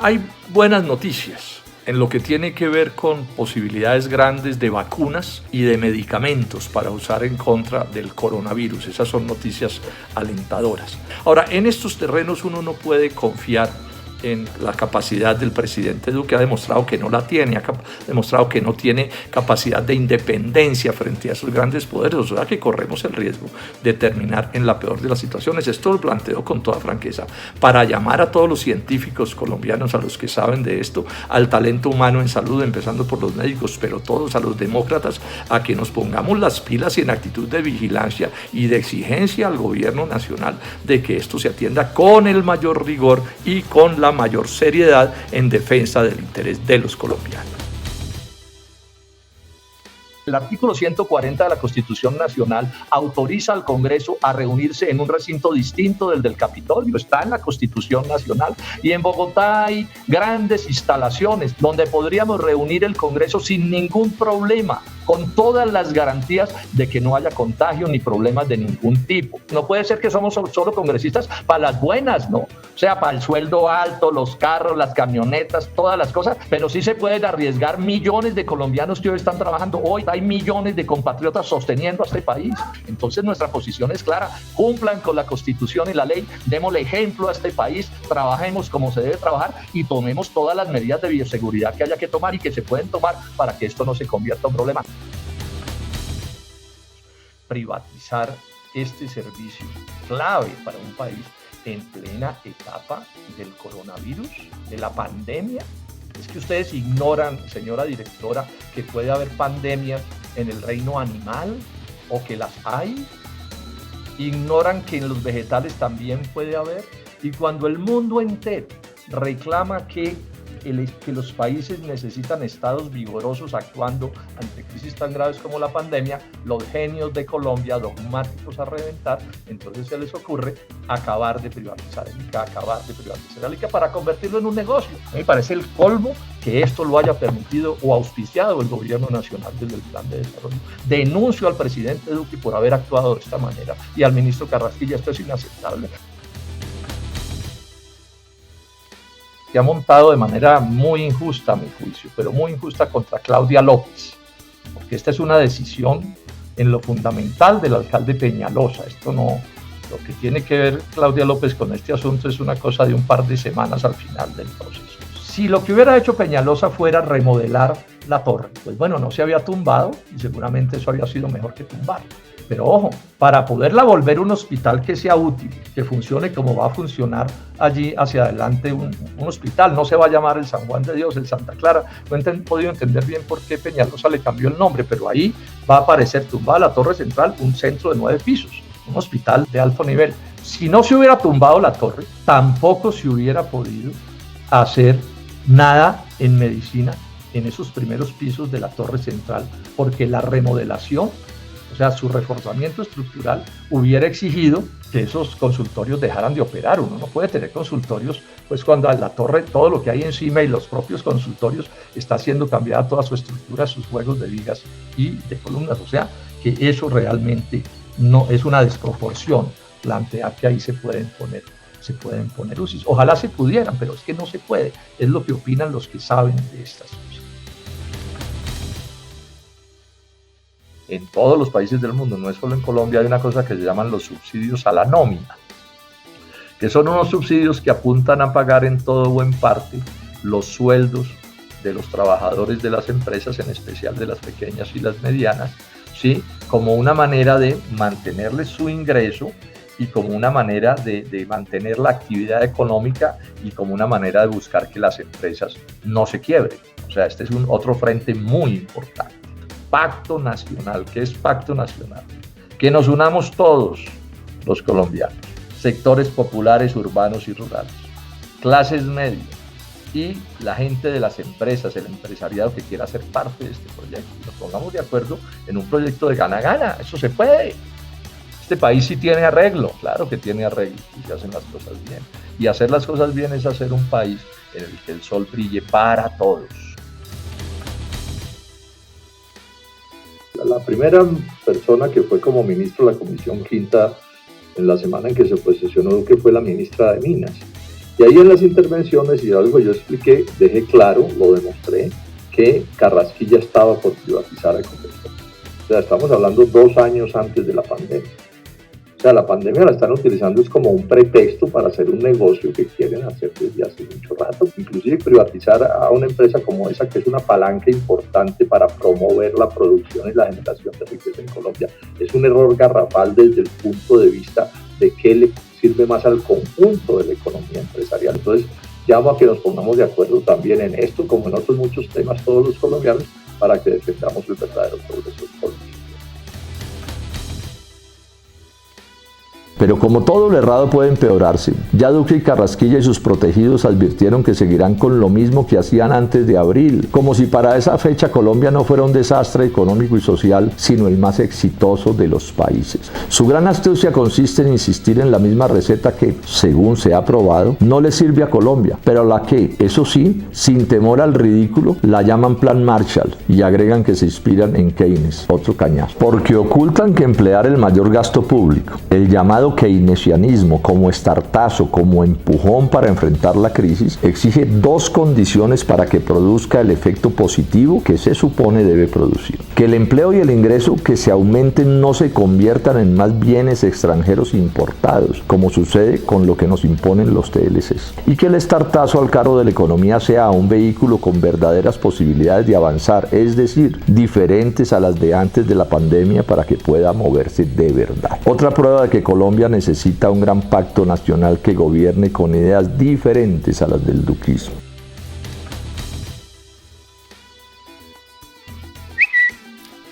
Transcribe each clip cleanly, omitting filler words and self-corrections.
Hay buenas noticias en lo que tiene que ver con posibilidades grandes de vacunas y de medicamentos para usar en contra del coronavirus. Esas son noticias alentadoras. Ahora, en estos terrenos uno no puede confiar en la capacidad del presidente Duque. Ha demostrado que no la tiene, ha demostrado que no tiene capacidad de independencia frente a esos grandes poderes, o sea que corremos el riesgo de terminar en la peor de las situaciones. Esto lo planteo con toda franqueza para llamar a todos los científicos colombianos, a los que saben de esto, al talento humano en salud, empezando por los médicos, pero todos, a los demócratas, a que nos pongamos las pilas y en actitud de vigilancia y de exigencia al gobierno nacional de que esto se atienda con el mayor rigor y con la mayor seriedad en defensa del interés de los colombianos. El artículo 140 de la Constitución Nacional autoriza al Congreso a reunirse en un recinto distinto del del Capitolio. Está en la Constitución Nacional. Y en Bogotá hay grandes instalaciones donde podríamos reunir el Congreso sin ningún problema, con todas las garantías de que no haya contagio ni problemas de ningún tipo. No puede ser que somos solo congresistas para las buenas, ¿no? O sea, para el sueldo alto, los carros, las camionetas, todas las cosas, pero sí se pueden arriesgar millones de colombianos que hoy están trabajando. Hoy hay millones de compatriotas sosteniendo a este país. Entonces nuestra posición es clara: cumplan con la Constitución y la ley, démosle ejemplo a este país, trabajemos como se debe trabajar y tomemos todas las medidas de bioseguridad que haya que tomar y que se pueden tomar para que esto no se convierta en un problema. Privatizar este servicio clave para un país en plena etapa del coronavirus, de la pandemia. Es que ustedes ignoran, señora directora, que puede haber pandemias en el reino animal o que las hay. Ignoran que en los vegetales también puede haber. Y cuando el mundo entero reclama que los países necesitan estados vigorosos actuando ante crisis tan graves como la pandemia, los genios de Colombia, dogmáticos a reventar, entonces se les ocurre acabar de privatizar el ICA, para convertirlo en un negocio. A mí me parece el colmo que esto lo haya permitido o auspiciado el gobierno nacional desde el plan de desarrollo. Denuncio al presidente Duque por haber actuado de esta manera y al ministro Carrasquilla. Esto es inaceptable. Se ha montado de manera muy injusta, a mi juicio, pero muy injusta contra Claudia López, porque esta es una decisión en lo fundamental del alcalde Peñalosa. Esto no, lo que tiene que ver Claudia López con este asunto es una cosa de un par de semanas al final del proceso. Si lo que hubiera hecho Peñalosa fuera remodelar la torre, pues bueno, no se había tumbado y seguramente eso había sido mejor que tumbarla. Pero ojo, para poderla volver un hospital que sea útil, que funcione como va a funcionar allí hacia adelante un hospital, no se va a llamar el San Juan de Dios, el Santa Clara. No he podido entender bien por qué Peñalosa le cambió el nombre, pero ahí va a aparecer tumbada la torre central, un centro de 9 pisos, un hospital de alto nivel. Si no se hubiera tumbado la torre, tampoco se hubiera podido hacer nada en medicina en esos primeros pisos de la torre central, porque la remodelación, o sea, su reforzamiento estructural, hubiera exigido que esos consultorios dejaran de operar. Uno no puede tener consultorios, pues cuando a la torre, todo lo que hay encima y los propios consultorios, está siendo cambiada toda su estructura, sus juegos de vigas y de columnas. O sea, que eso realmente no es una desproporción plantear que ahí se pueden poner UCIs. Ojalá se pudieran, pero es que no se puede. Es lo que opinan los que saben de estas cosas. En todos los países del mundo, no es solo en Colombia, hay una cosa que se llaman los subsidios a la nómina, que son unos subsidios que apuntan a pagar en todo o en parte los sueldos de los trabajadores de las empresas, en especial de las pequeñas y las medianas, ¿sí? Como una manera de mantenerles su ingreso y como una manera de mantener la actividad económica y como una manera de buscar que las empresas no se quiebren. O sea, este es otro frente muy importante. Pacto nacional. ¿Qué es pacto nacional? Que nos unamos todos los colombianos, sectores populares, urbanos y rurales, clases medias y la gente de las empresas, el empresariado que quiera ser parte de este proyecto. Nos pongamos de acuerdo en un proyecto de gana-gana. Eso se puede. Este país sí tiene arreglo, claro que tiene arreglo, y se hacen las cosas bien. Y hacer las cosas bien es hacer un país en el que el sol brille para todos. La primera persona que fue como ministro de la Comisión Quinta en la semana en que se posesionó Duque fue la ministra de Minas. Y ahí en las intervenciones y algo yo expliqué, dejé claro, lo demostré, que Carrasquilla estaba por privatizar Ecopetrol. O sea, estamos hablando 2 años antes de la pandemia. O sea, la pandemia la están utilizando es como un pretexto para hacer un negocio que quieren hacer desde hace mucho rato. Inclusive privatizar a una empresa como esa, que es una palanca importante para promover la producción y la generación de riqueza en Colombia, es un error garrafal desde el punto de vista de qué le sirve más al conjunto de la economía empresarial. Entonces, llamo a que nos pongamos de acuerdo también en esto, como en otros muchos temas, todos los colombianos, para que defendamos el verdadero progreso de Colombia. Pero como todo lo errado puede empeorarse, ya Duque y Carrasquilla y sus protegidos advirtieron que seguirán con lo mismo que hacían antes de abril, como si para esa fecha Colombia no fuera un desastre económico y social, sino el más exitoso de los países. Su gran astucia consiste en insistir en la misma receta que, según se ha probado, no le sirve a Colombia, pero a la que, eso sí, sin temor al ridículo, la llaman Plan Marshall y agregan que se inspiran en Keynes, otro cañazo, porque ocultan que emplear el mayor gasto público, el llamado keynesianismo, como estartazo, como empujón para enfrentar la crisis, exige 2 condiciones para que produzca el efecto positivo que se supone debe producir: que el empleo y el ingreso que se aumenten no se conviertan en más bienes extranjeros importados, como sucede con lo que nos imponen los TLCs, y que el estartazo al carro de la economía sea un vehículo con verdaderas posibilidades de avanzar, es decir, diferentes a las de antes de la pandemia, para que pueda moverse de verdad. Otra prueba de que Colombia necesita un gran pacto nacional que gobierne con ideas diferentes a las del duquismo.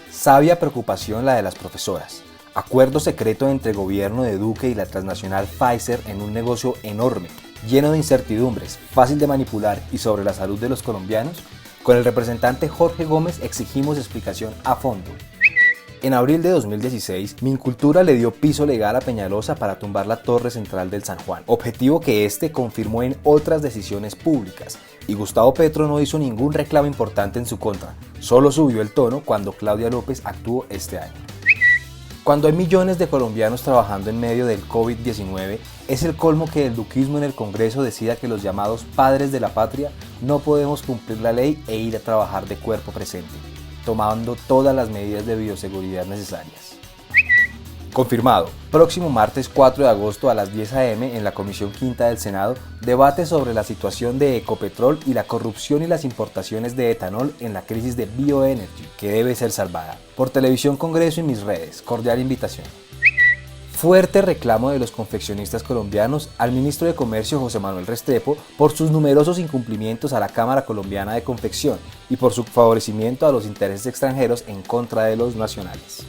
Sabia preocupación la de las profesoras. Acuerdo secreto entre el gobierno de Duque y la transnacional Pfizer en un negocio enorme, lleno de incertidumbres, fácil de manipular y sobre la salud de los colombianos. Con el representante Jorge Gómez exigimos explicación a fondo. En abril de 2016, Mincultura le dio piso legal a Peñalosa para tumbar la torre central del San Juan, objetivo que este confirmó en otras decisiones públicas, y Gustavo Petro no hizo ningún reclamo importante en su contra, solo subió el tono cuando Claudia López actuó este año. Cuando hay millones de colombianos trabajando en medio del COVID-19, es el colmo que el duquismo en el Congreso decida que los llamados padres de la patria no podemos cumplir la ley e ir a trabajar de cuerpo presente, tomando todas las medidas de bioseguridad necesarias. Confirmado, próximo martes 4 de agosto a las 10 a.m. en la Comisión Quinta del Senado, debate sobre la situación de Ecopetrol y la corrupción y las importaciones de etanol en la crisis de Bioenergy, que debe ser salvada. Por Televisión Congreso y mis redes, cordial invitación. Fuerte reclamo de los confeccionistas colombianos al ministro de Comercio José Manuel Restrepo por sus numerosos incumplimientos a la Cámara Colombiana de Confección y por su favorecimiento a los intereses extranjeros en contra de los nacionales.